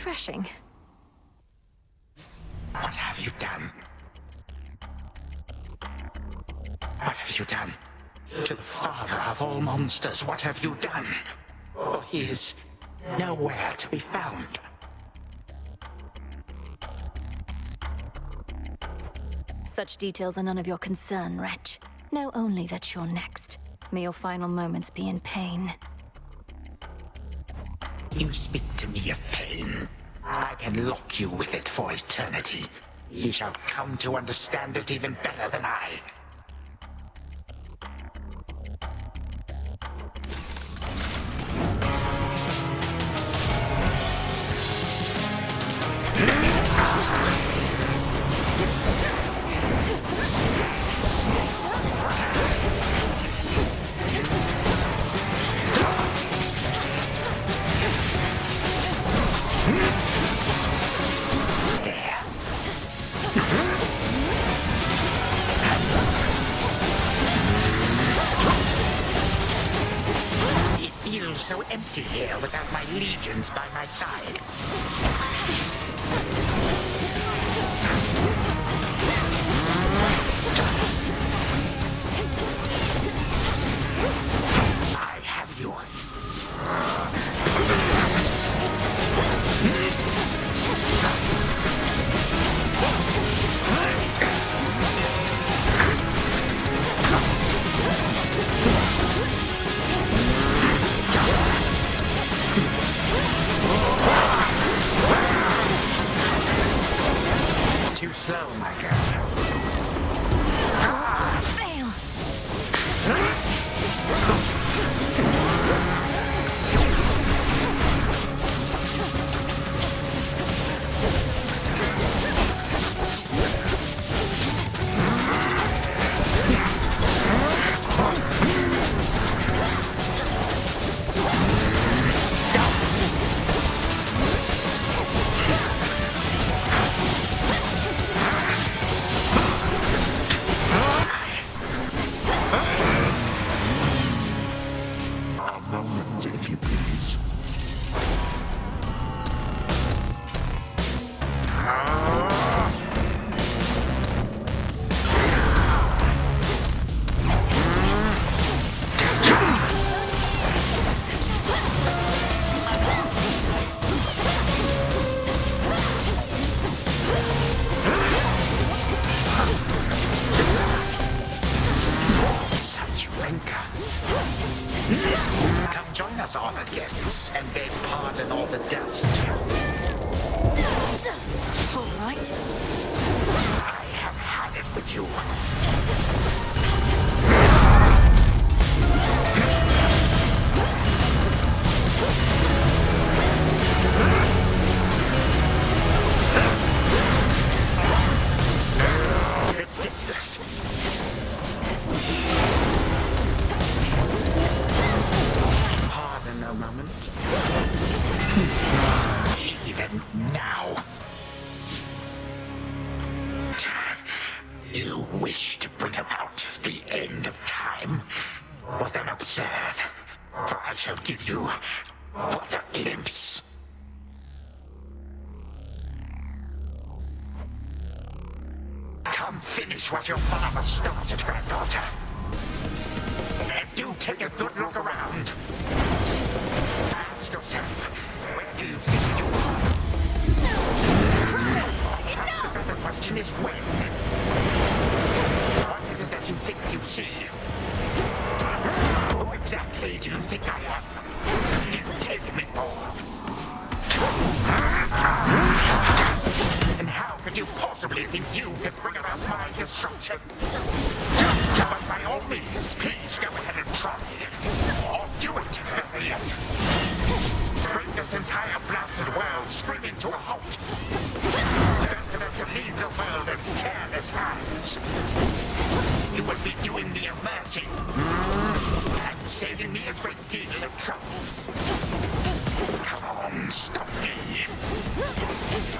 refreshing. What have you done? What have you done? To the father of all monsters, what have you done? For he is nowhere to be found. Such details are none of your concern, wretch. Know only that you're next. May your final moments be in pain. You speak to me of pain. I can lock you with it for eternity. You shall come to understand it even better than I. So empty here without my legions by my side. I have you. Too slow, my girl. Fail! If you please. Come join us, honored guests, and beg pardon all the dust. All right. I have had it with you. Ridiculous. Pardon a moment. Even now. You wish to bring about the end of time? Well then observe, for I shall give you but a glimpse. Come finish what your father started, granddaughter. And do take a good look around. Ask yourself, where do you think you are? The better question is when. What is it that you think you see? Who exactly do you think I am? You take me for? And how could you possibly think you could bring about my destruction? But by all means, please go ahead and try. Or do it, better yet. Bring this entire blasted world screaming to a halt. Better than to leave the world in careless hands. You will be doing me a mercy. And saving me a great deal of trouble. Come on, stop me.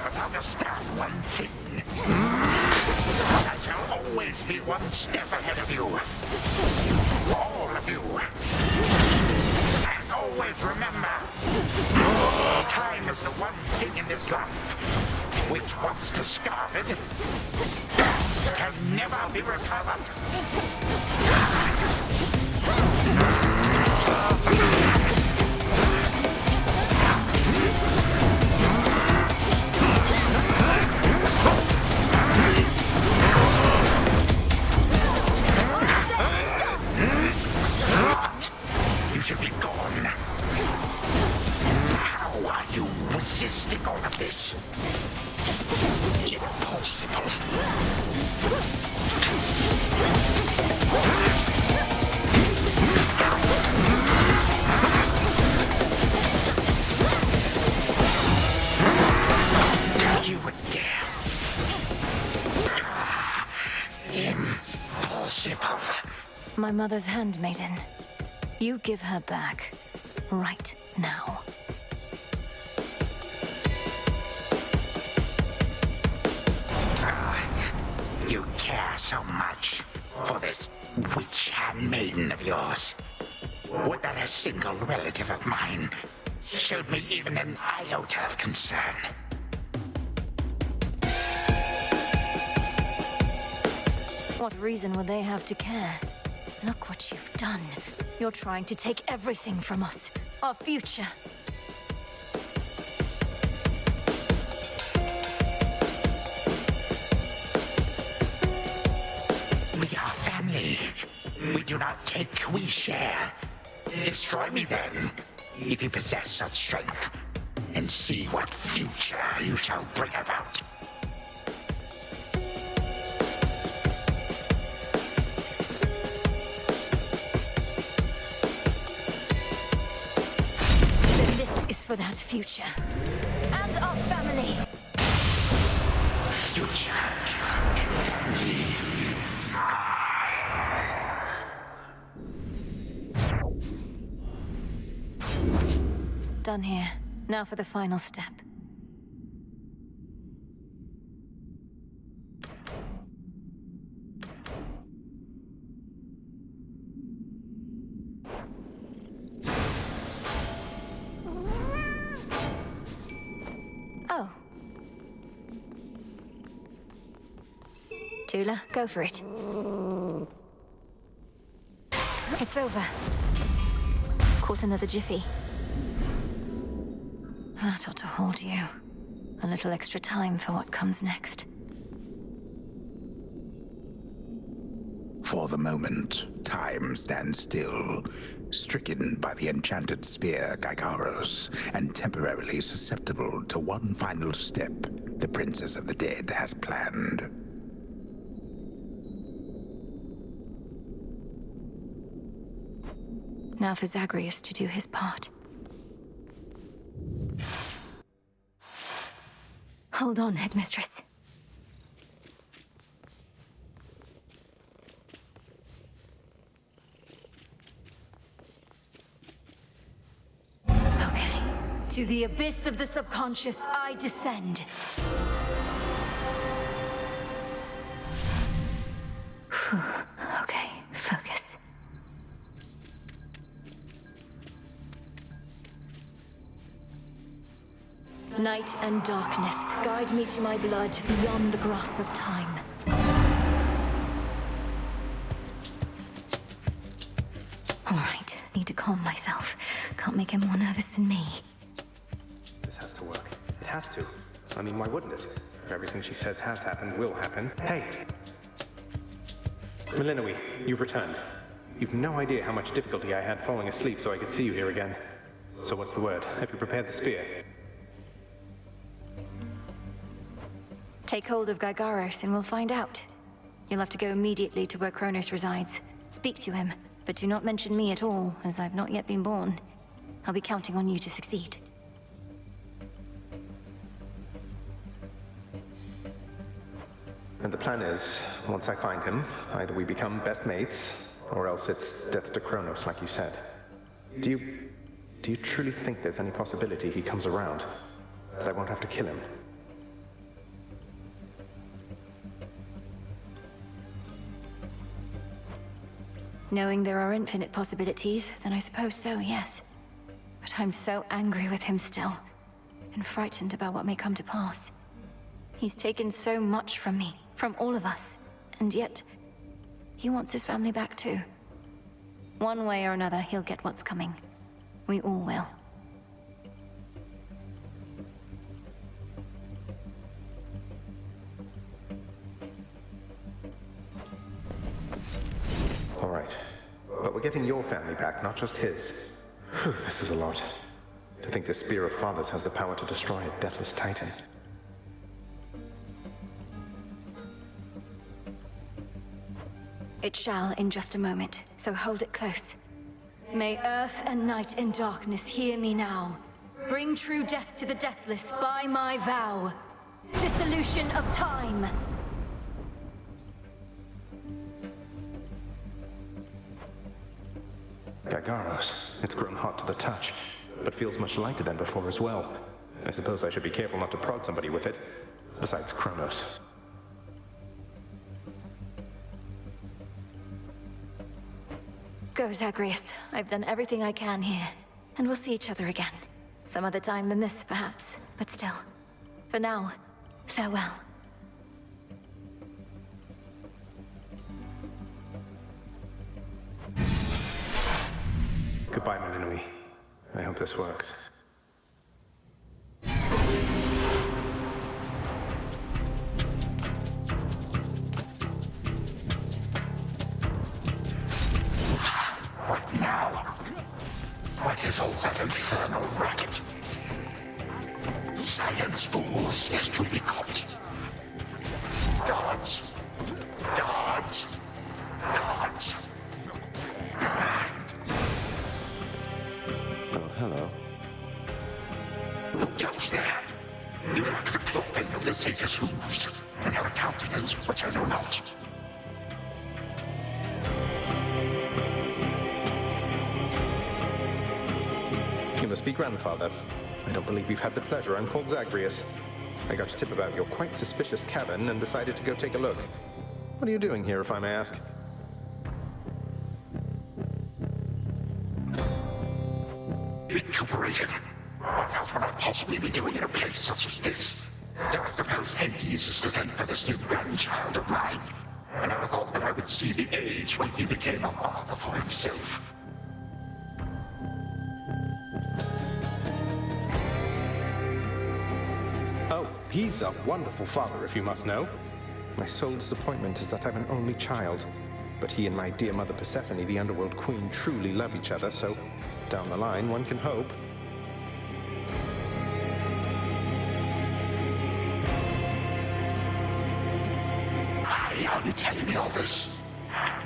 But understand one thing. I shall always be one step ahead of you. All of you. And always remember, time is the one thing in this life which, once discarded, can never be recovered. You should be gone. How are you resisting all of this? Impossible. You would dare. Impossible. My mother's handmaiden. You give her back. Right now. You care so much for this witch handmaiden of yours. Would that a single relative of mine showed me even an iota of concern? What reason would they have to care? Look what you've done. You're trying to take everything from us. Our future. We are family. We do not take, we share. Destroy me then, if you possess such strength, and see what future you shall bring about. Then this is for that future. And our family. Future. Family. Done here. Now for the final step. Oh. Tula, go for it. It's over. Caught another jiffy. That ought to hold you. A little extra time for what comes next. For the moment, time stands still, stricken by the enchanted spear Gygaros, and temporarily susceptible to one final step the Princess of the Dead has planned. Now for Zagreus to do his part. Hold on, Headmistress. Okay. To the abyss of the subconscious, I descend. Whew. Okay, focus. Night and darkness, guide me to my blood beyond the grasp of time. All right, need to calm myself. Can't make him more nervous than me. This has to work. It has to. I mean, why wouldn't it? If everything she says has happened, will happen. Hey! Melinoe, you've returned. You've no idea how much difficulty I had falling asleep so I could see you here again. So what's the word? Have you prepared the spear? Take hold of Gygaros and we'll find out. You'll have to go immediately to where Kronos resides. Speak to him, but do not mention me at all, as I've not yet been born. I'll be counting on you to succeed. And the plan is, once I find him, either we become best mates, or else it's death to Kronos, like you said. Do you truly think there's any possibility he comes around? That I won't have to kill him? Knowing there are infinite possibilities, then I suppose so, yes. But I'm so angry with him still, and frightened about what may come to pass. He's taken so much from me, from all of us, and yet he wants his family back too. One way or another, he'll get what's coming. We all will. All right. But we're getting your family back, not just his. Whew, this is a lot. To think the Spear of Fathers has the power to destroy a deathless titan. It shall in just a moment, so hold it close. May earth and night and darkness hear me now. Bring true death to the deathless by my vow. Dissolution of time. Gaigaros, it's grown hot to the touch, but feels much lighter than before as well. I suppose I should be careful not to prod somebody with it. Besides Kronos. Go, Zagreus. I've done everything I can here, and we'll see each other again. Some other time than this, perhaps, but still. For now, farewell. Goodbye, Melinui. I hope this works. What now? What is all that infernal racket? Science fools yet to be caught. Gods! Gods! Gods! Oh, hello. Who goes there? You lack the clothing of the satyrs' hooves, and have a countenance which I know not. You must be grandfather. I don't believe we've had the pleasure. I'm called Zagreus. I got a tip about your quite suspicious cabin and decided to go take a look. What are you doing here, if I may ask? Recuperated. What else would I possibly be doing in a place such as this? So I suppose Hades is to thank for this new grandchild of mine. I never thought that I would see the age when he became a father for himself. Oh, he's a wonderful father, if you must know. My sole disappointment is that I've an only child. But he and my dear mother Persephone, the Underworld Queen, truly love each other, so down the line, one can hope. Why are you telling me all this?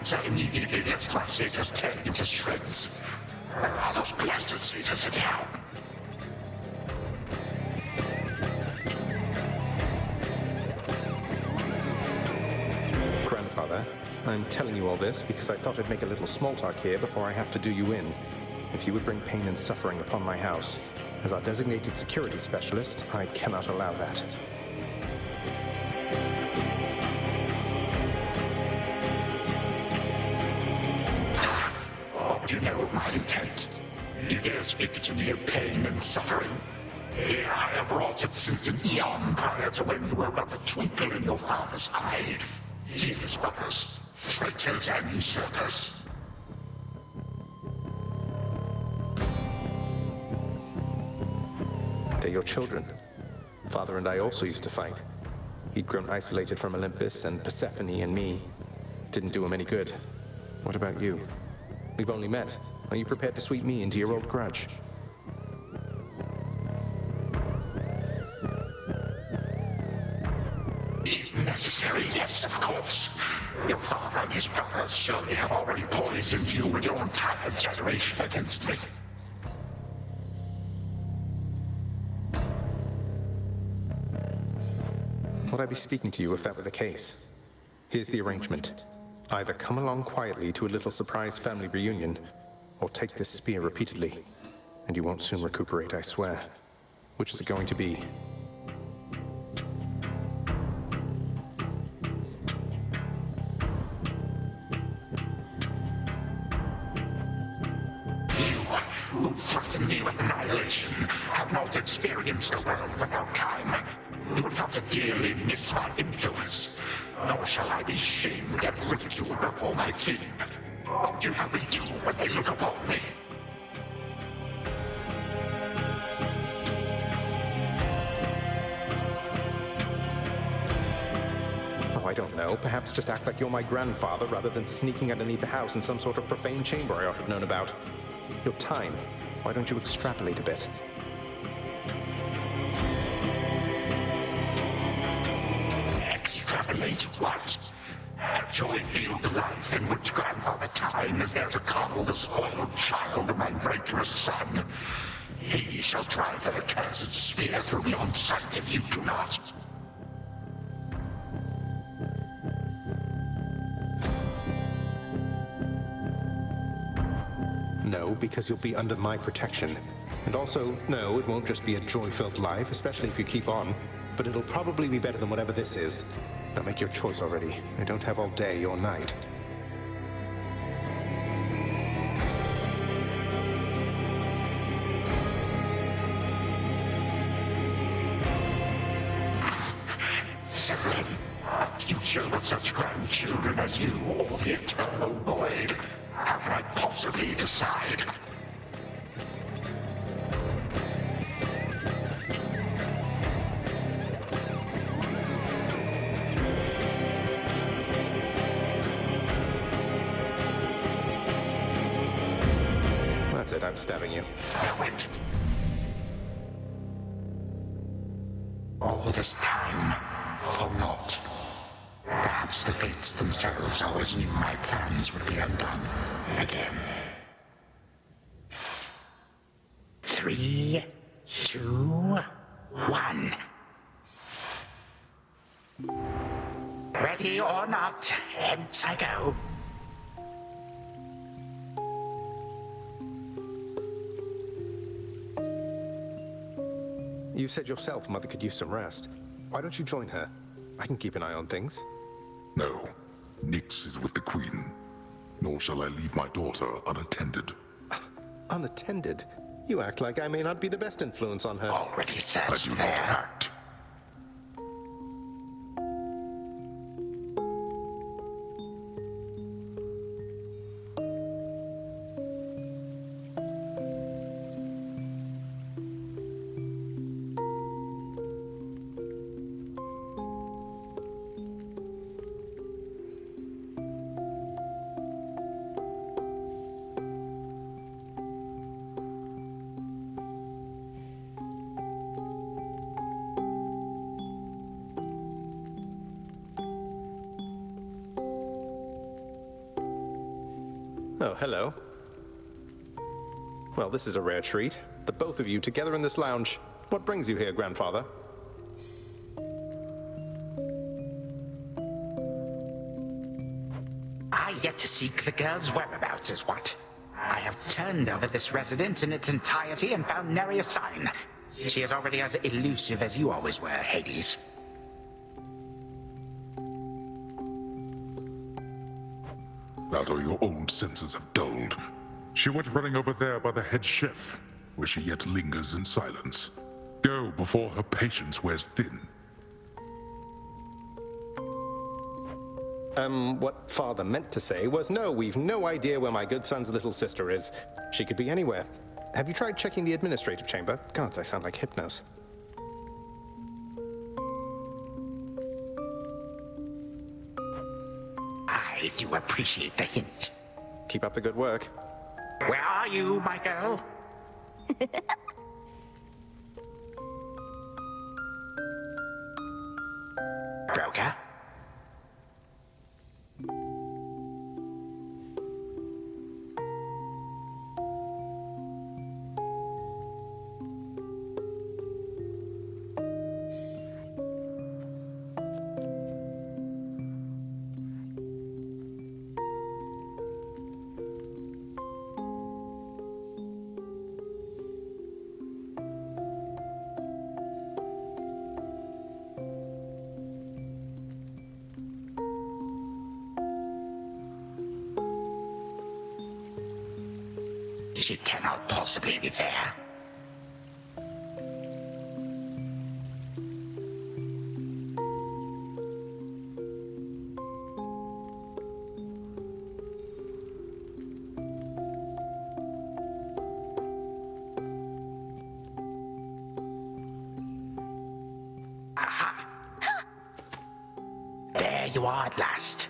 So immediately let my satyrs tear you to shreds. Where are those blasted satyrs anyhow? Grandfather, I'm telling you all this because I thought I'd make a little small talk here before I have to do you in. If you would bring pain and suffering upon my house, as our designated security specialist, I cannot allow that. What do you know of my intent? You dare speak to me of pain and suffering? Here I have wrought it since an eon prior to when you were but a twinkle in your father's eye. His brothers, traitors and usurpers. They're your children. Father and I also used to fight. He'd grown isolated from Olympus, and Persephone and me didn't do him any good. What about you? We've only met. Are you prepared to sweep me into your old grudge? If necessary, yes, of course. Your father and his brothers surely have already poisoned you and your entire generation against me. Would I be speaking to you if that were the case? Here's the arrangement. Either come along quietly to a little surprise family reunion, or take this spear repeatedly, and you won't soon recuperate, I swear. Which is it going to be? You, who threatened me with situation, have not experienced the world without time. You would have to dearly miss my influence. Nor shall I be shamed and ridiculed before my kin. What do you have me do when they look upon me? Oh, I don't know. Perhaps just act like you're my grandfather rather than sneaking underneath the house in some sort of profane chamber I ought to have known about. Your time. Why don't you extrapolate a bit? Extrapolate what? Actually feel the life in which Grandfather Time is there to coddle the spoiled child of my rancorous son. He shall drive the accursed spear through beyond sight if you do not. No, because you'll be under my protection. And also, no, it won't just be a joy-filled life, especially if you keep on. But it'll probably be better than whatever this is. Now make your choice already. I don't have all day or night. Severin, a future with such grandchildren as you or the eternal void. How can I possibly decide? That's it, I'm stabbing you. Wait. All this time, for naught. Perhaps the fates themselves always knew my plans would be undone again. 3, 2, 1. Ready or not, hence I go. You said yourself Mother could use some rest. Why don't you join her? I can keep an eye on things. No. Nyx is with the Queen. Nor shall I leave my daughter unattended. Unattended? You act like I may not be the best influence on her. Already I searched do not there. act. Oh, hello. Well, this is a rare treat. The both of you together in this lounge. What brings you here, Grandfather? I yet to seek the girl's whereabouts is what. I have turned over this residence in its entirety and found nary a sign. She is already as elusive as you always were, Hades. Although your old senses have dulled. She went running over there by the head chef, Where she yet lingers in silence. go before her patience wears thin. What Father meant to say was, no, we've no idea where my good son's little sister is. She could be anywhere. Have you tried checking the administrative chamber? Gods, I sound like Hypnos. I do appreciate the hint. Keep up the good work. Where are you, my girl? Broker? She cannot possibly be there. you are at last.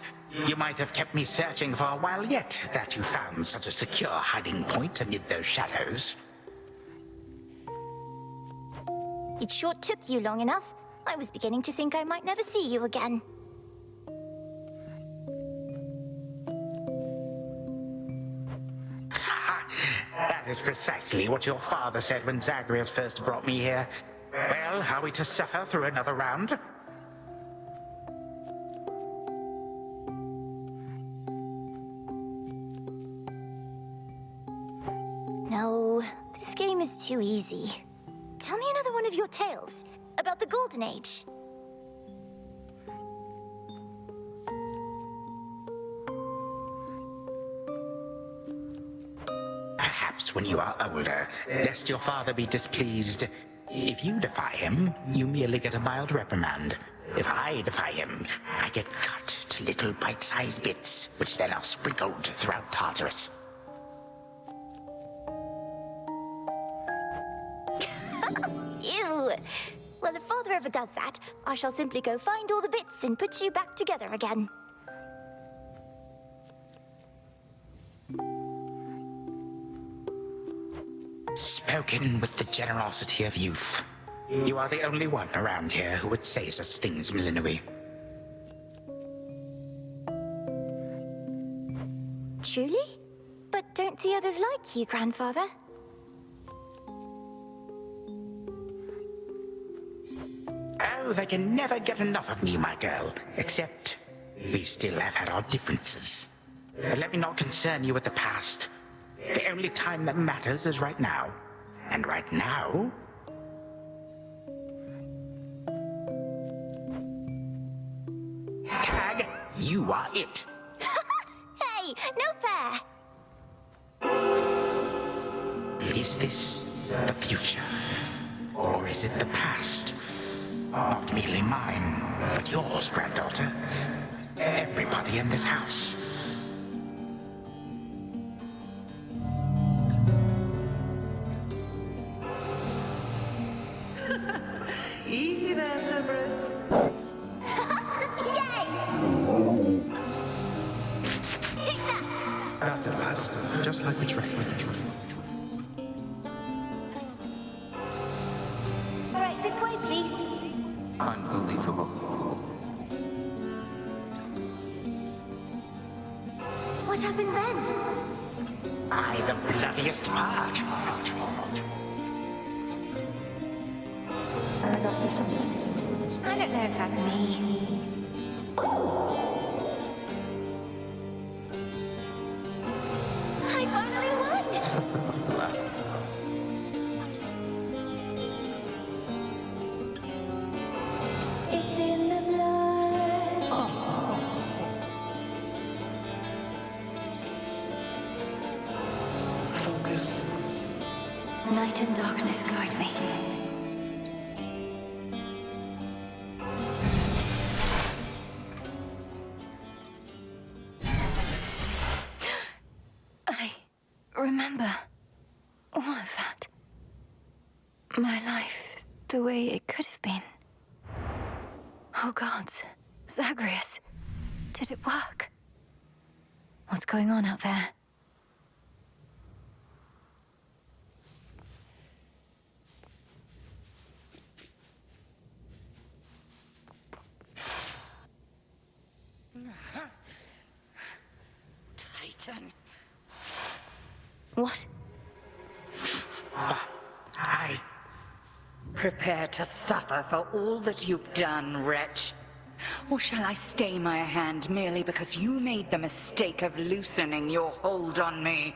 You might have kept me searching for a while yet, that you found such a secure hiding point amid those shadows. It sure took you long enough. I was beginning to think I might never see you again. That is precisely what your father said when Zagreus first brought me here. Well, are we to suffer through another round? No, this game is too easy. Tell me another one of your tales about the Golden Age. Perhaps when you are older, lest your father be displeased. If you defy him, you merely get a mild reprimand. If I defy him, I get cut to little bite-sized bits, which then are sprinkled throughout Tartarus. Ew! Well, if father ever does that, I shall simply go find all the bits and put you back together again. Spoken with the generosity of youth. You are the only one around here who would say such things, Milinoe. Truly? But don't the others like you, grandfather? Oh, they can never get enough of me, my girl. Except, we still have had our differences. But let me not concern you with the past. The only time that matters is right now. And right now... Tag, you are it. Hey, no fair! Is this the future? Or is it the past? Not merely mine, but yours, granddaughter. Everybody in this house. Easy there, Cerberus. Yay! Take that! That's at last, just like we tracked. All right, this way, please. Unbelievable. What happened then? I the bloodiest part. I don't know if that's me. I finally won! Last. It's in the blood. Focus. Night and darkness guide me. I remember all of that. My life, the way it could have been. Oh gods, Zagreus, did it work? What's going on out there? Titan. What? I... Prepare to suffer for all that you've done, wretch. Or shall I stay my hand merely because you made the mistake of loosening your hold on me?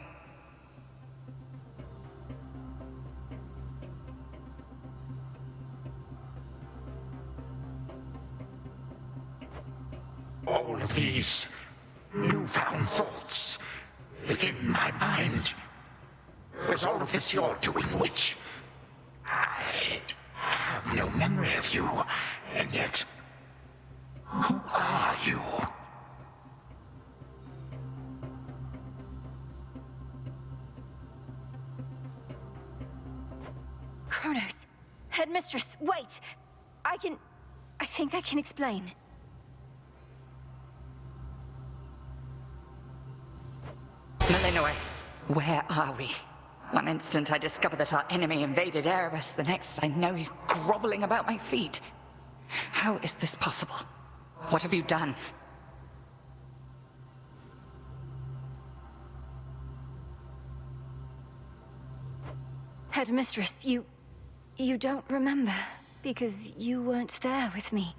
All of these newfound thoughts within my mind. Was all of this your doing, witch? I have no memory of you, and yet... Who are you? Kronos, Headmistress, wait! I think I can explain. Melinoë, where are we? One instant I discover that our enemy invaded Erebus, the next I know he's groveling about my feet. How is this possible? What have you done? Headmistress, you don't remember, because you weren't there with me.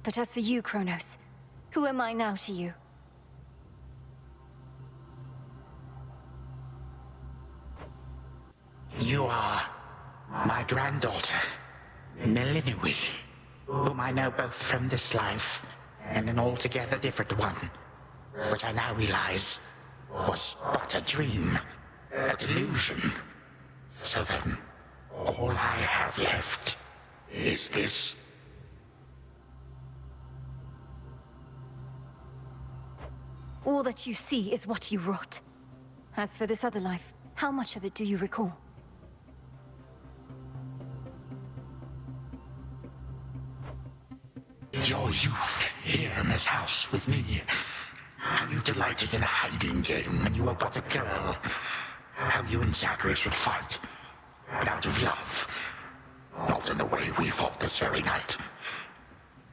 But as for you, Kronos, who am I now to you? You are my granddaughter, Melinoë, whom I know both from this life and an altogether different one, which I now realize was but a dream, a delusion. So then, all I have left is this. All that you see is what you wrought. As for this other life, how much of it do you recall? Your youth here in this house with me. How you delighted in a hiding game when you were but a girl. How you and Zagreus would fight, but out of love. Not in the way we fought this very night.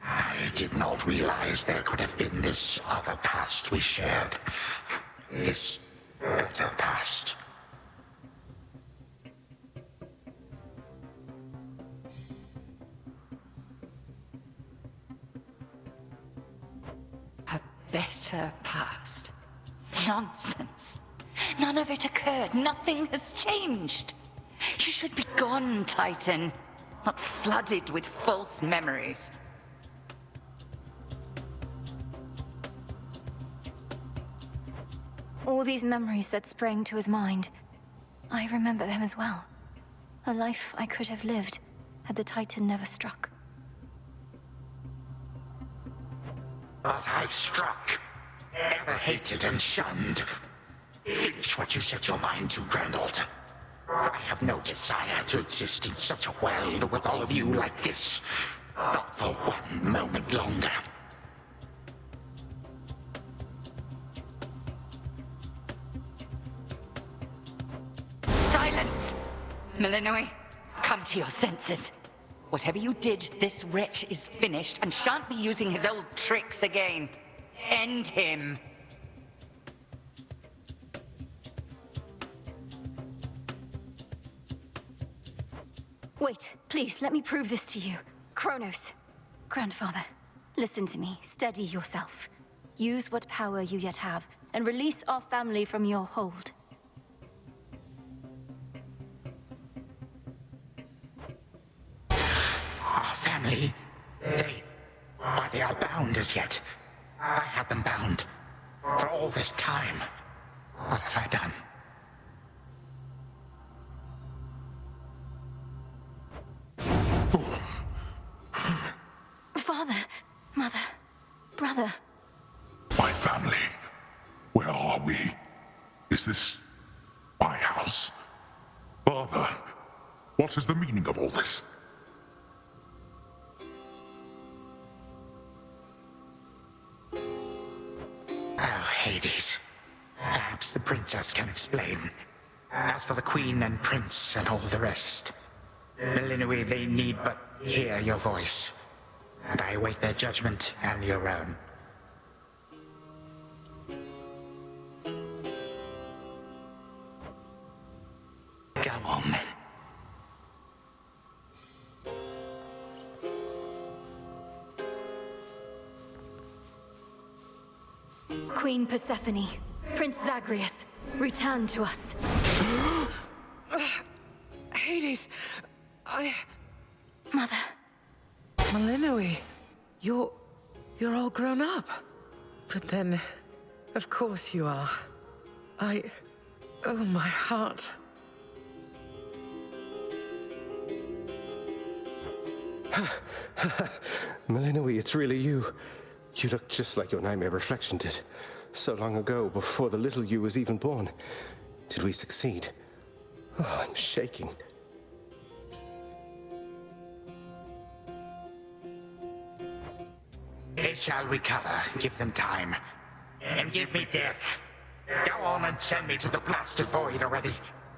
I did not realize there could have been this other past we shared. This better past. A better past? Nonsense. None of it occurred. Nothing has changed. You should be gone, Titan. Not flooded with false memories. All these memories that sprang to his mind, I remember them as well. A life I could have lived had the Titan never struck. But I struck. Ever hated and shunned. Finish what you set your mind to, granddaughter. I have no desire to exist in such a world with all of you like this. Not for one moment longer. Silence! Melinoë, come to your senses. Whatever you did, this wretch is finished and shan't be using his old tricks again. End him. Wait, please, let me prove this to you. Kronos. Grandfather, listen to me. Steady yourself. Use what power you yet have, and release our family from your hold. Our family, they are bound as yet. I had them bound. For all this time. What have I done? Father, mother, brother. My family. Where are we? Is this my house? Father, what is the meaning of all this? Oh, Hades. Perhaps the princess can explain. As for the queen and prince and all the rest, Melinoë, they need but hear your voice. And I await their judgment and your own. Go on, then. Queen Persephone, Prince Zagreus, return to us. Hades, Mother. Melinoë, you're all grown up. But then, of course you are. Oh, my heart. Melinoë, it's really you. You look just like your nightmare reflection did. So long ago, before the little you was even born. Did we succeed? Oh, I'm shaking. They shall recover. Give them time. And give me death. Go on. on and send me to the blasted void already.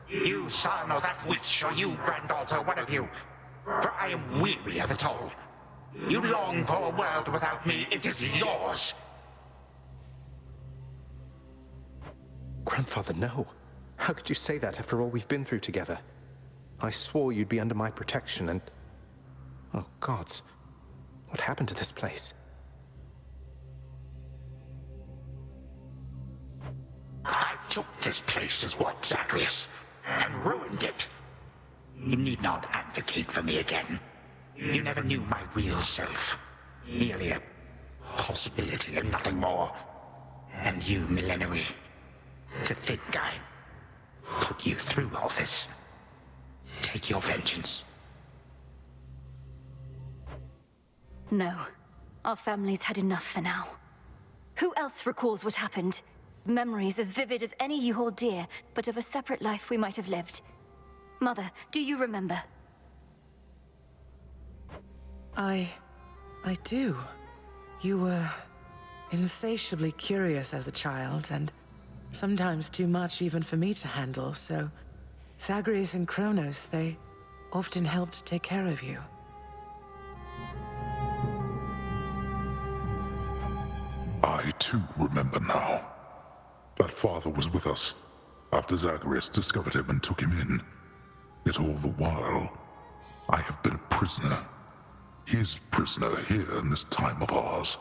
You son or that witch, or you granddaughter, one of you. For I am weary of it all. You long for a world without me, it is yours. Grandfather, no. How could you say that after all we've been through together? I swore you'd be under my protection and... Oh, gods. What happened to this place? I took this place as what, Zagreus? And ruined it. You need not advocate for me again. You never knew my real self. Merely a possibility and nothing more. And you, Millenoi. To think I put you through all this. Take your vengeance. No. Our family's had enough for now. Who else recalls what happened? Memories as vivid as any you hold dear, but of a separate life we might have lived. Mother, do you remember? I do. You were insatiably curious as a child, and sometimes too much even for me to handle, so Zagreus and Kronos, they often helped take care of you. I too remember now. That father was with us after Zagreus discovered him and took him in. Yet all the while, I have been a prisoner. His prisoner here in this time of ours.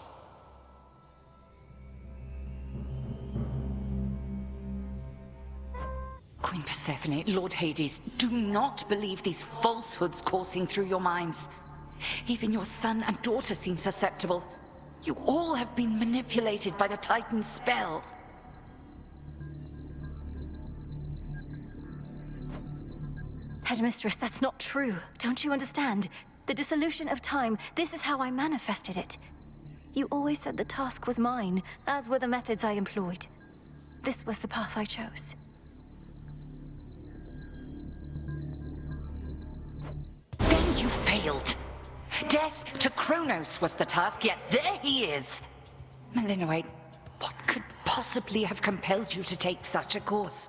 Queen Persephone, Lord Hades, do not believe these falsehoods coursing through your minds. Even your son and daughter seem susceptible. You all have been manipulated by the Titan's spell. Headmistress, that's not true. Don't you understand? The dissolution of time, this is how I manifested it. You always said the task was mine, as were the methods I employed. This was the path I chose. Then you failed. Death to Kronos was the task, yet there he is. Millenoi, what could possibly have compelled you to take such a course?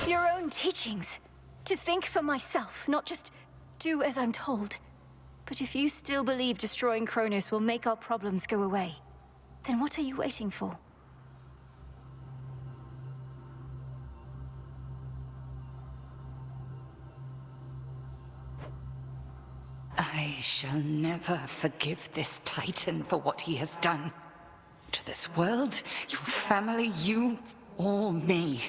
Your own teachings. To think for myself, not just do as I'm told. But if you still believe destroying Kronos will make our problems go away, then what are you waiting for? I shall never forgive this Titan for what he has done. To this world, your family, you, or me.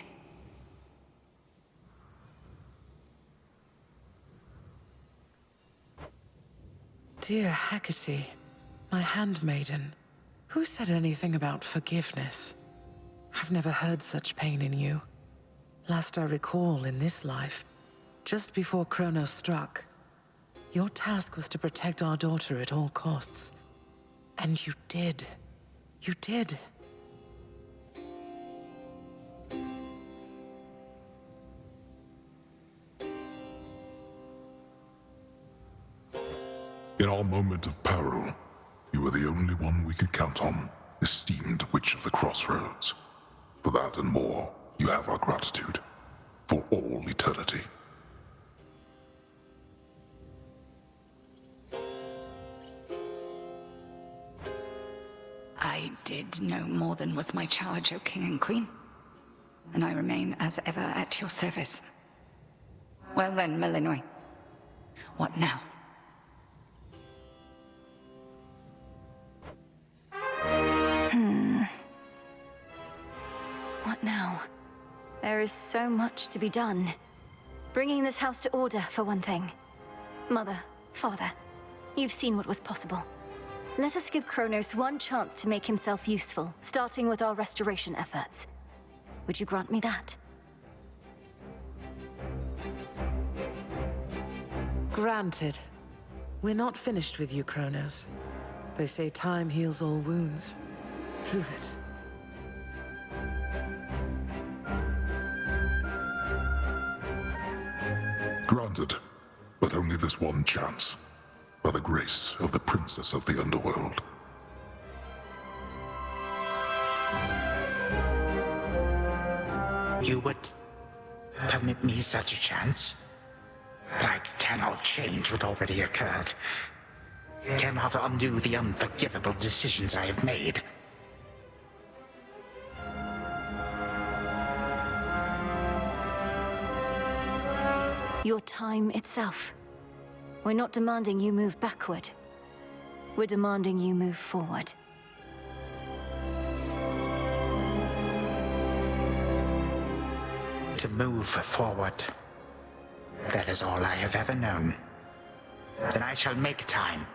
Dear Hecate, my handmaiden, who said anything about forgiveness? I've never heard such pain in you. Last I recall in this life, just before Kronos struck, your task was to protect our daughter at all costs. And you did. You did. In our moment of peril, you were the only one we could count on, esteemed Witch of the Crossroads. For that and more, you have our gratitude. For all eternity. I did no more than was my charge, O King and Queen. And I remain as ever at your service. Well then, Millenoi. What now? What now? There is so much to be done. Bringing this house to order, for one thing. Mother, father, you've seen what was possible. Let us give Kronos one chance to make himself useful, starting with our restoration efforts. Would you grant me that? Granted. We're not finished with you, Kronos. They say time heals all wounds. Prove it. Granted, but only this one chance. by the grace of the Princess of the Underworld. You would permit me such a chance? But I cannot change what already occurred. Cannot undo the unforgivable decisions I have made. Your time itself. We're not demanding you move backward. We're demanding you move forward. To move forward. That is all I have ever known. Then I shall make time.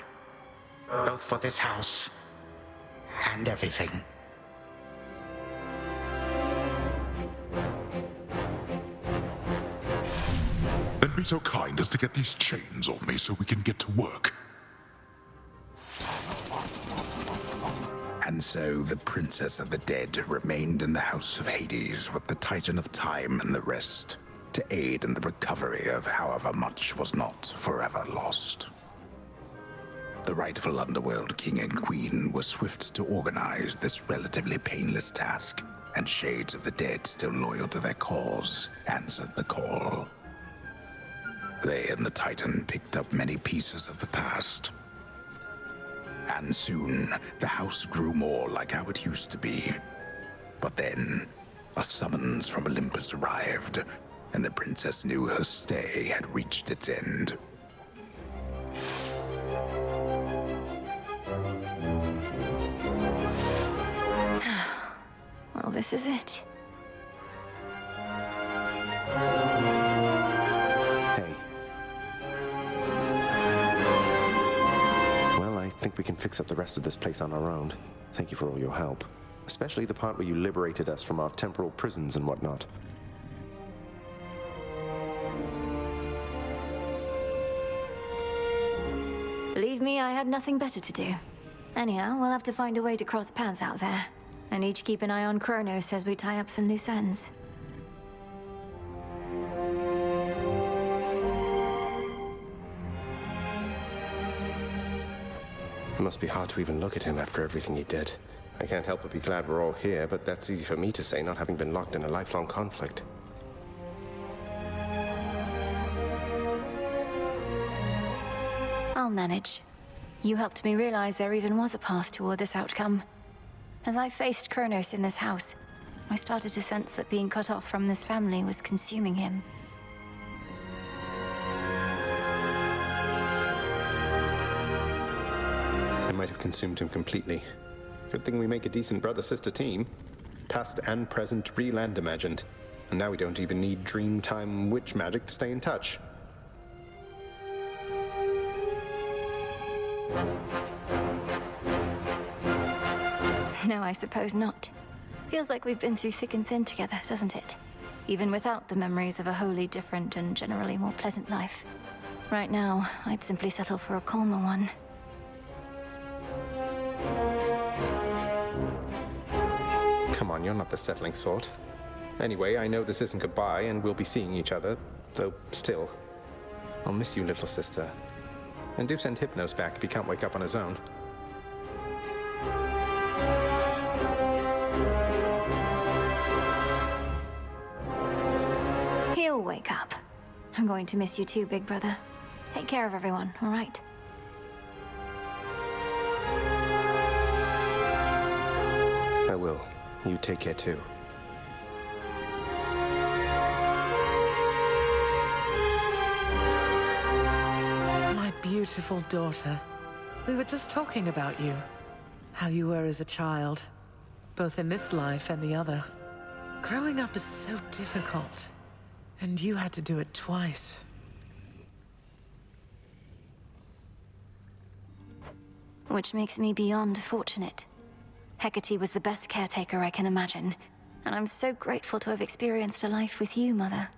Both for this house and everything. Then be so kind as to get these chains off me so we can get to work. And so the Princess of the Dead remained in the House of Hades with the Titan of Time and the rest, to aid in the recovery of however much was not forever lost. The rightful Underworld King and Queen were swift to organize this relatively painless task, and Shades of the Dead, still loyal to their cause, answered the call. They and the Titan picked up many pieces of the past. And soon, the house grew more like how it used to be. But then, a summons from Olympus arrived, and the princess knew her stay had reached its end. Well, this is it. Hey. Well, I think we can fix up the rest of this place on our own. Thank you for all your help. Especially the part where you liberated us from our temporal prisons and whatnot. Believe me, I had nothing better to do. Anyhow, we'll have to find a way to cross paths out there. And each keep an eye on Kronos as we tie up some loose ends. It must be hard to even look at him after everything he did. I can't help but be glad we're all here, but that's easy for me to say, not having been locked in a lifelong conflict. I'll manage. You helped me realize there even was a path toward this outcome. As I faced Kronos in this house, I started to sense that being cut off from this family was consuming him. It might have consumed him completely. Good thing we make a decent brother-sister team. Past and present, real and imagined. And now we don't even need Dreamtime witch magic to stay in touch. No, I suppose not. Feels like we've been through thick and thin together, doesn't it? Even without the memories of a wholly different and generally more pleasant life. Right now, I'd simply settle for a calmer one. Come on, you're not the settling sort. Anyway, I know this isn't goodbye, and we'll be seeing each other, though still. I'll miss you, little sister. And do send Hypnos back if he can't wake up on his own. He'll wake up. I'm going to miss you too, big brother. Take care of everyone, all right? I will. You take care too. My beautiful daughter. We were just talking about you. How you were as a child. Both in this life and the other. Growing up is so difficult. And you had to do it twice. Which makes me beyond fortunate. Hecate was the best caretaker I can imagine. And I'm so grateful to have experienced a life with you, Mother.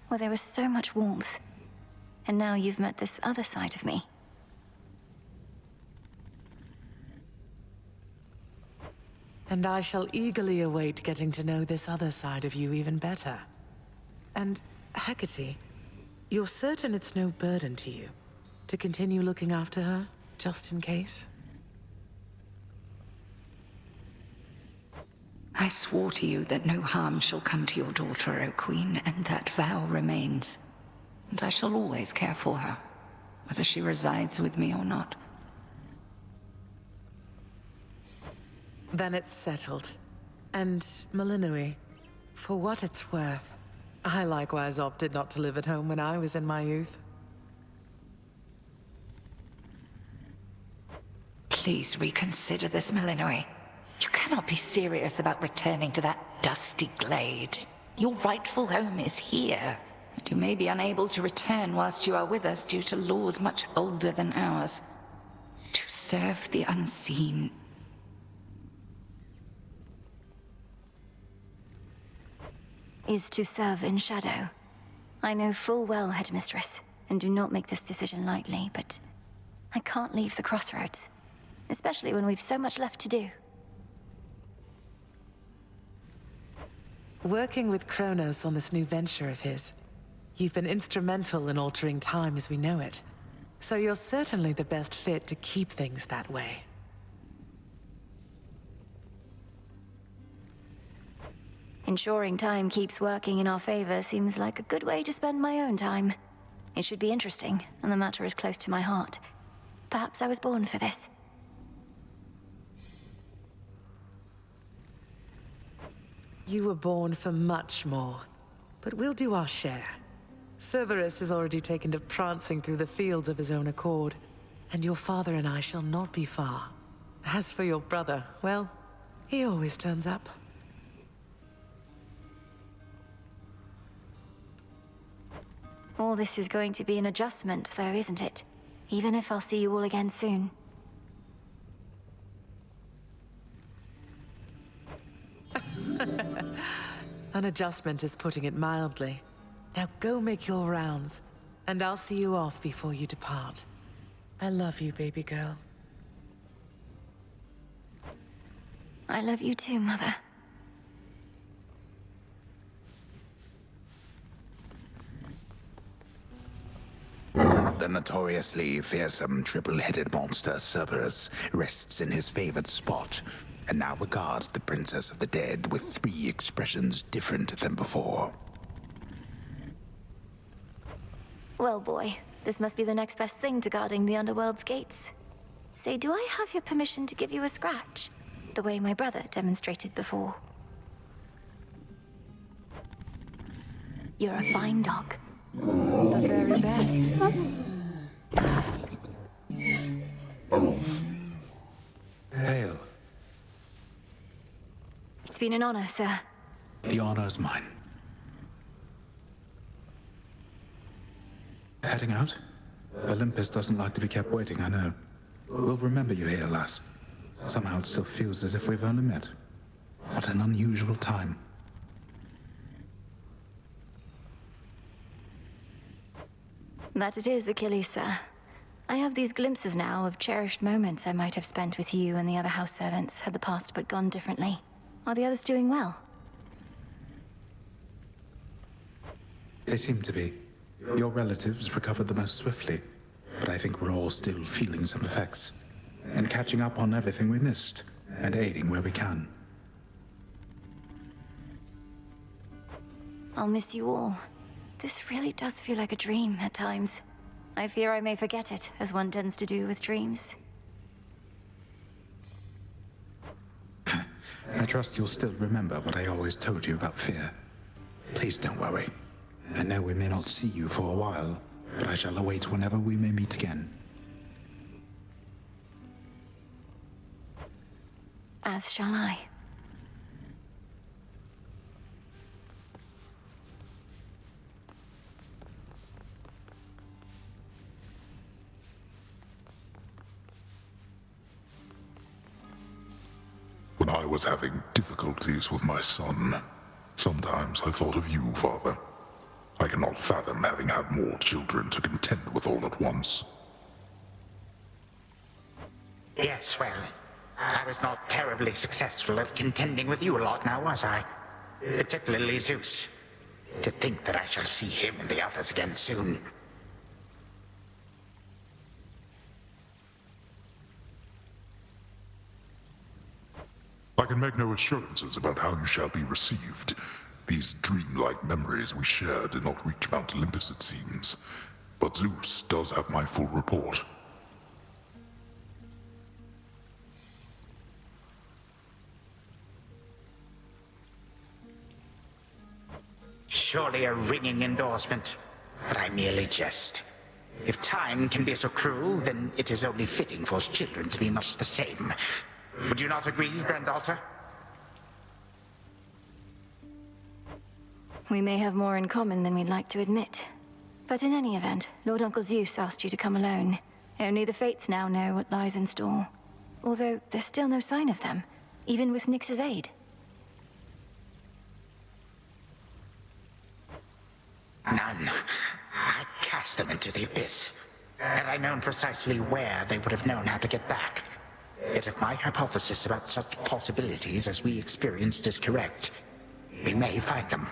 Where there was so much warmth. And now you've met this other side of me. And I shall eagerly await getting to know this other side of you even better. And, Hecate, you're certain it's no burden to you? To continue looking after her, just in case? I swore to you that no harm shall come to your daughter, O Queen, and that vow remains. And I shall always care for her, whether she resides with me or not. Then it's settled. And Malinui, for what it's worth, I likewise opted not to live at home when I was in my youth. Please reconsider this, Malinui. You cannot be serious about returning to that dusty glade. Your rightful home is here. And you may be unable to return whilst you are with us due to laws much older than ours. To serve the unseen. Is to serve in shadow. I know full well, Headmistress, and do not make this decision lightly, but I can't leave the crossroads, especially when we've so much left to do. Working with Kronos on this new venture of his, you've been instrumental in altering time as we know it. So you're certainly the best fit to keep things that way. Ensuring time keeps working in our favor seems like a good way to spend my own time. It should be interesting, and the matter is close to my heart. Perhaps I was born for this. You were born for much more, but we'll do our share. Cerberus has already taken to prancing through the fields of his own accord, and your father and I shall not be far. As for your brother, well, he always turns up. All this is going to be an adjustment, though, isn't it? Even if I'll see you all again soon. An adjustment is putting it mildly. Now go make your rounds, and I'll see you off before you depart. I love you, baby girl. I love you too, Mother. The notoriously fearsome triple-headed monster Cerberus rests in his favored spot, and now regards the Princess of the Dead with 3 expressions different than before. Well, boy, this must be the next best thing to guarding the Underworld's gates. Say, do I have your permission to give you a scratch? The way my brother demonstrated before. You're a fine dog. The very best. Hail. It's been an honor, sir. The honor's mine. Heading out? Olympus doesn't like to be kept waiting, I know. We'll remember you here, lass. Somehow it still feels as if we've only met. What an unusual time. That it is, Achilles, sir. I have these glimpses now of cherished moments I might have spent with you and the other house servants had the past but gone differently. Are the others doing well? They seem to be. Your relatives recovered the most swiftly, but I think we're all still feeling some effects. And catching up on everything we missed, and aiding where we can. I'll miss you all. This really does feel like a dream at times. I fear I may forget it, as one tends to do with dreams. I trust you'll still remember what I always told you about fear. Please don't worry. I know we may not see you for a while, but I shall await whenever we may meet again. As shall I. When I was having difficulties with my son, sometimes I thought of you, Father. I cannot fathom having had more children to contend with all at once. Yes, well, I was not terribly successful at contending with you a lot now, was I? Particularly Zeus. To think that I shall see him and the others again soon. I can make no assurances about how you shall be received. These dreamlike memories we share did not reach Mount Olympus, it seems. But Zeus does have my full report. Surely a ringing endorsement, but I merely jest. If time can be so cruel, then it is only fitting for children to be much the same. Would you not agree, Granddaughter? We may have more in common than we'd like to admit. But in any event, Lord Uncle Zeus asked you to come alone. Only the Fates now know what lies in store. Although there's still no sign of them, even with Nyx's aid. None. I cast them into the abyss. Had I known precisely where, they would have known how to get back. Yet if my hypothesis about such possibilities as we experienced is correct, we may find them.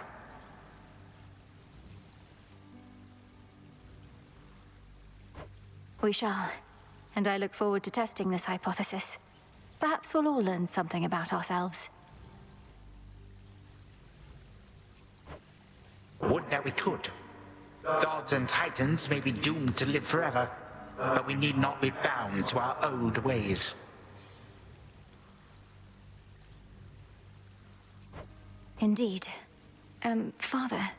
We shall. And I look forward to testing this hypothesis. Perhaps we'll all learn something about ourselves. Would that we could. Gods and titans may be doomed to live forever, but we need not be bound to our old ways. Indeed. Father,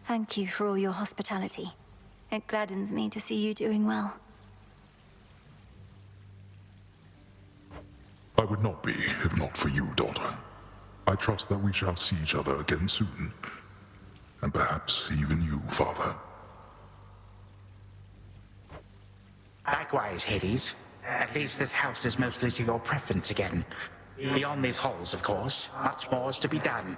thank you for all your hospitality. It gladdens me to see you doing well. I would not be, if not for you, daughter. I trust that we shall see each other again soon. And perhaps even you, father. Likewise, Hades. At least this house is mostly to your preference again. Beyond these halls, of course, much more is to be done.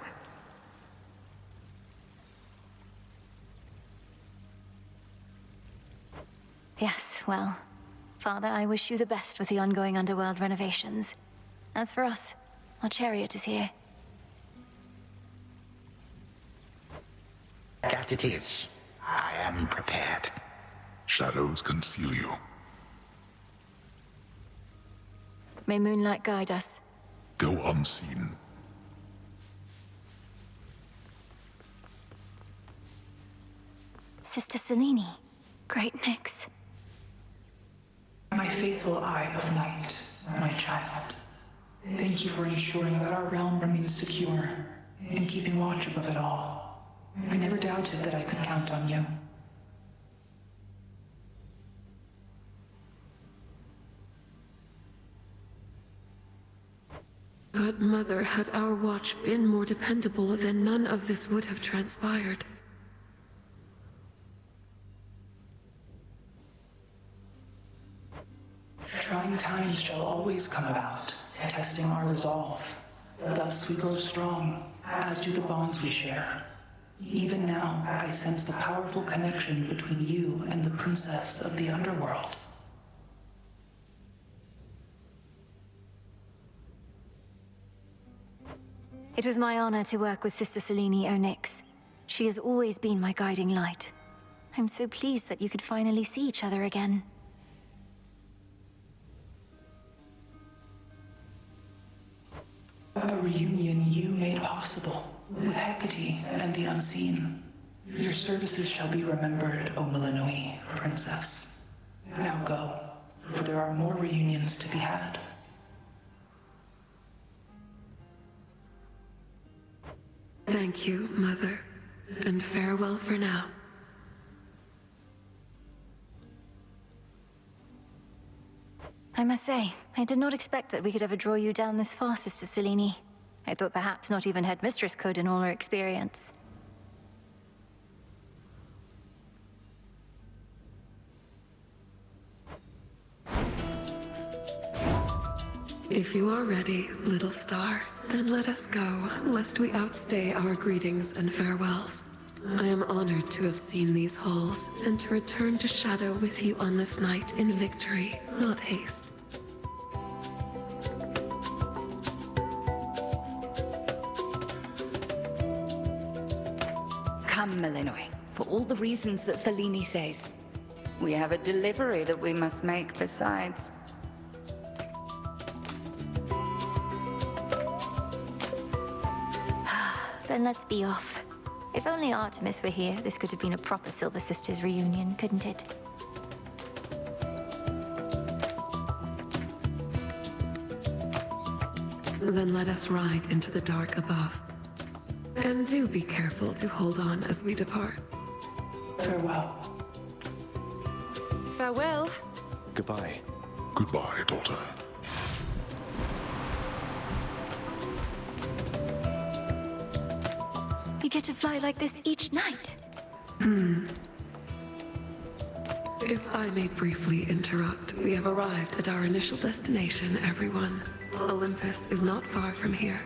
Yes, well, Father, I wish you the best with the ongoing underworld renovations. As for us, our chariot is here. That it is. I am prepared. Shadows conceal you. May moonlight guide us. Go unseen. Sister Selene. Great Nyx. My faithful Eye of Night, my child. Thank you for ensuring that our realm remains secure and keeping watch above it all. I never doubted that I could count on you. But Mother, had our watch been more dependable, then none of this would have transpired. Trying times shall always come about, testing our resolve. Thus we grow strong, as do the bonds we share. Even now, I sense the powerful connection between you and the princess of the underworld. It was my honor to work with Sister Selene Onyx. She has always been my guiding light. I'm so pleased that you could finally see each other again. A reunion you made possible, with Hecate and the Unseen. Your services shall be remembered, O Millenoi, Princess. Now go, for there are more reunions to be had. Thank you, Mother, and farewell for now. I must say, I did not expect that we could ever draw you down this far, Sister Selene. I thought perhaps not even Headmistress could in all her experience. If you are ready, little star, then let us go, lest we outstay our greetings and farewells. I am honored to have seen these halls, and to return to Shadow with you on this night in victory, not haste. Come, Millenoi, for all the reasons that Selene says. We have a delivery that we must make besides. Then let's be off. If only Artemis were here, this could have been a proper Silver Sisters reunion, couldn't it? Then let us ride into the dark above. And do be careful to hold on as we depart. Farewell. Farewell. Goodbye. Goodbye, daughter. You get to fly like this each night. If I may briefly interrupt, we have arrived at our initial destination, everyone. Olympus is not far from here.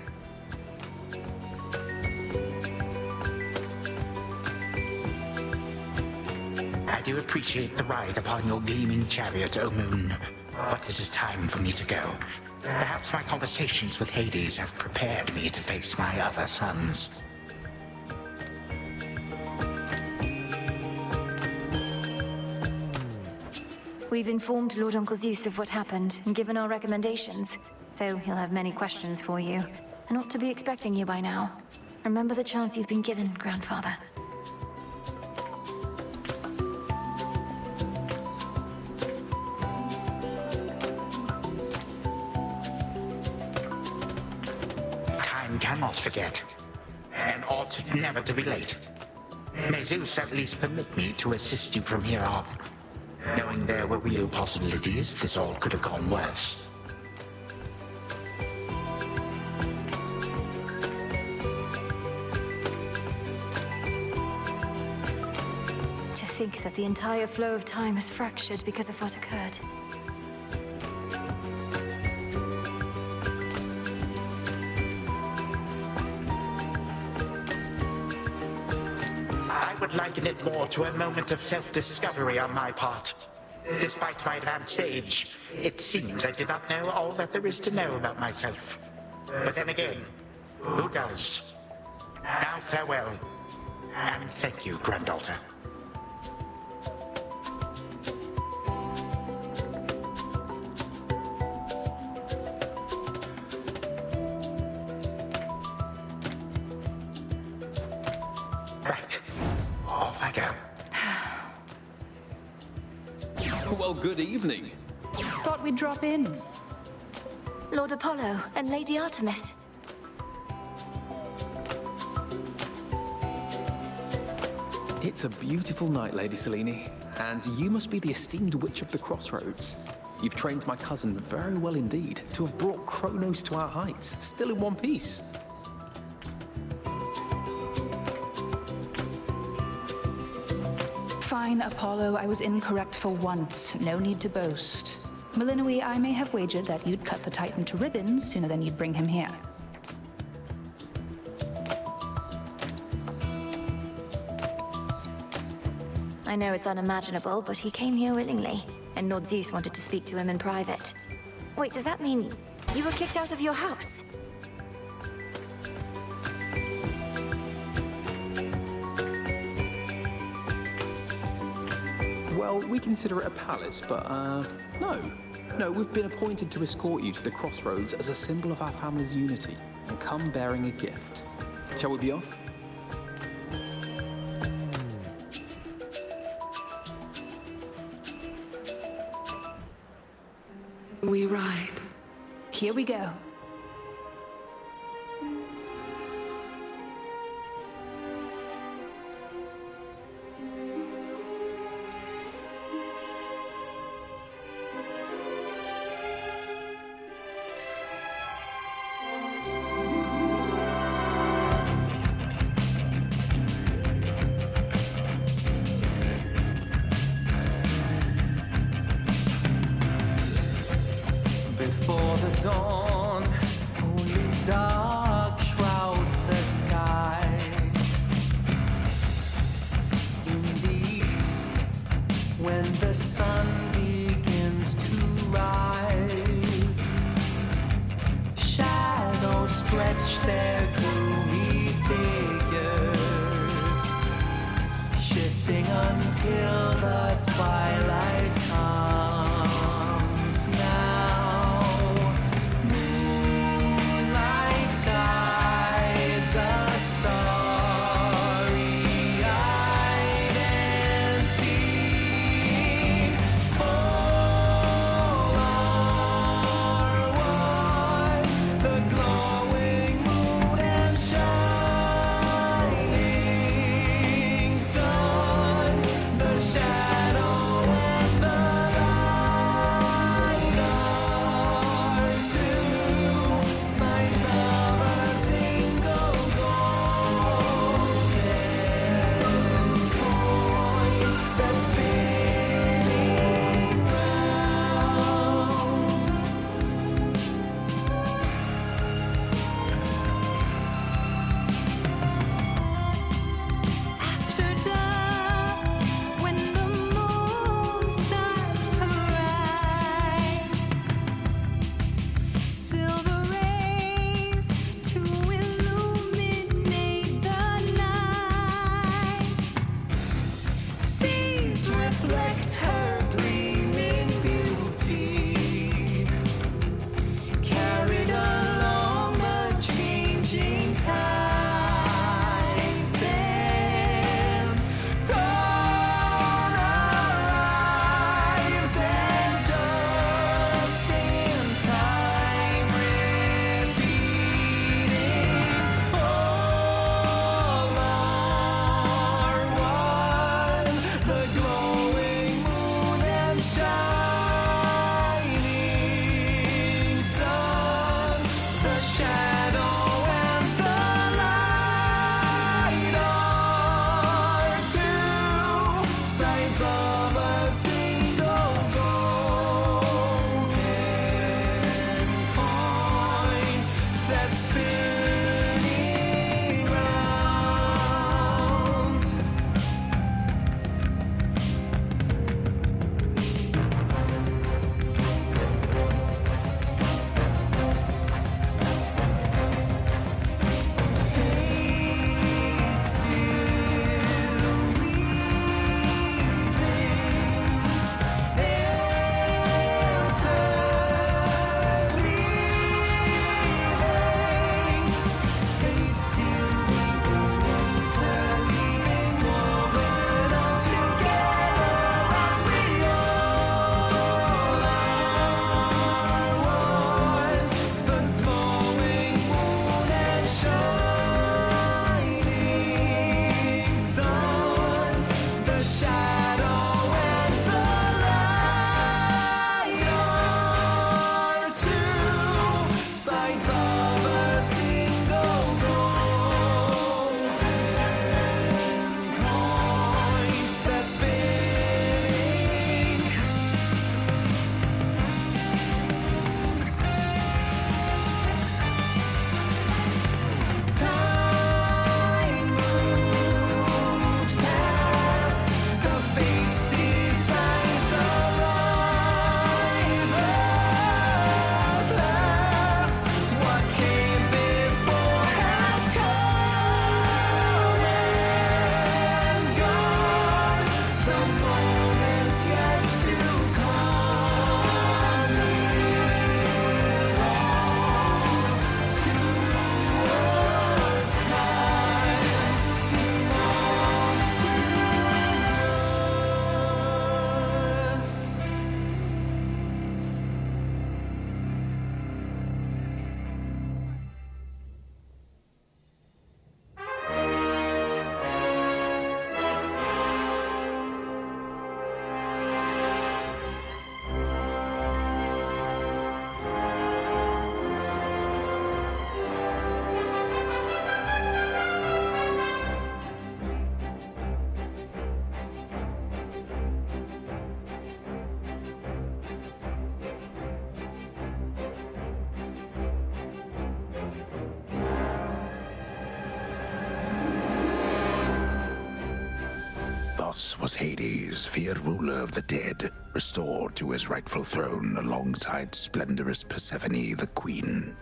I do appreciate the ride upon your gleaming chariot, O Moon. But it is time for me to go. Perhaps my conversations with Hades have prepared me to face my other sons. We've informed Lord Uncle Zeus of what happened and given our recommendations, though he'll have many questions for you, and ought to be expecting you by now. Remember the chance you've been given, Grandfather. Time cannot forget, and ought never to be late. May Zeus at least permit me to assist you from here on, knowing there were real possibilities this all could have gone worse. To think that the entire flow of time is fractured because of what occurred. I would liken it more to a moment of self-discovery on my part. Despite my advanced age, it seems I did not know all that there is to know about myself. But then again, who does? Now farewell, and thank you, granddaughter. Right, off I go. Well, good evening. Thought we'd drop in. Lord Apollo and Lady Artemis. It's a beautiful night, Lady Selene, and you must be the esteemed Witch of the Crossroads. You've trained my cousin very well indeed to have brought Kronos to our heights, still in one piece. Fine, Apollo, I was incorrect for once. No need to boast. Melinoe, I may have wagered that you'd cut the Titan to ribbons sooner than you'd bring him here. I know it's unimaginable, but he came here willingly, and Lord Zeus wanted to speak to him in private. Wait, does that mean you were kicked out of your house? Well, we consider it a palace, but, no. No, we've been appointed to escort you to the Crossroads as a symbol of our family's unity, and come bearing a gift. Shall we be off? We ride. Here we go. Before the dawn, only dark shrouds the sky. In the east, when the sun begins to rise, shadows stretch their gloomy figures, shifting until the twilight comes now. Moonlight Thus was Hades, feared ruler of the dead, restored to his rightful throne alongside splendorous Persephone, the queen.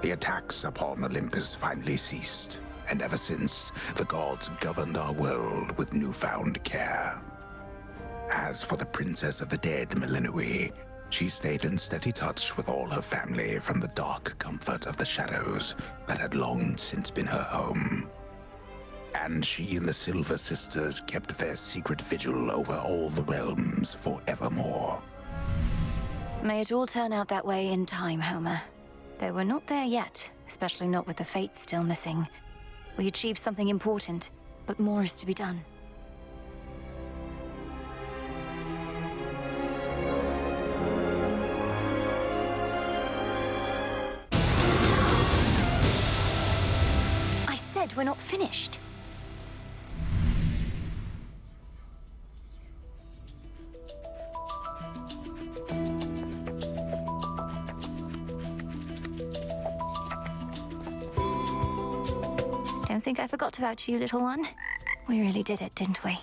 The attacks upon Olympus finally ceased, and ever since, the gods governed our world with newfound care. As for the princess of the dead, Melinoi, she stayed in steady touch with all her family from the dark comfort of the shadows that had long since been her home. And she and the Silver Sisters kept their secret vigil over all the realms forevermore. May it all turn out that way in time, Homer. Though we're not there yet, especially not with the Fates still missing. We achieved something important, but more is to be done. I said we're not finished. Don't think I forgot about you, little one. We really did it, didn't we?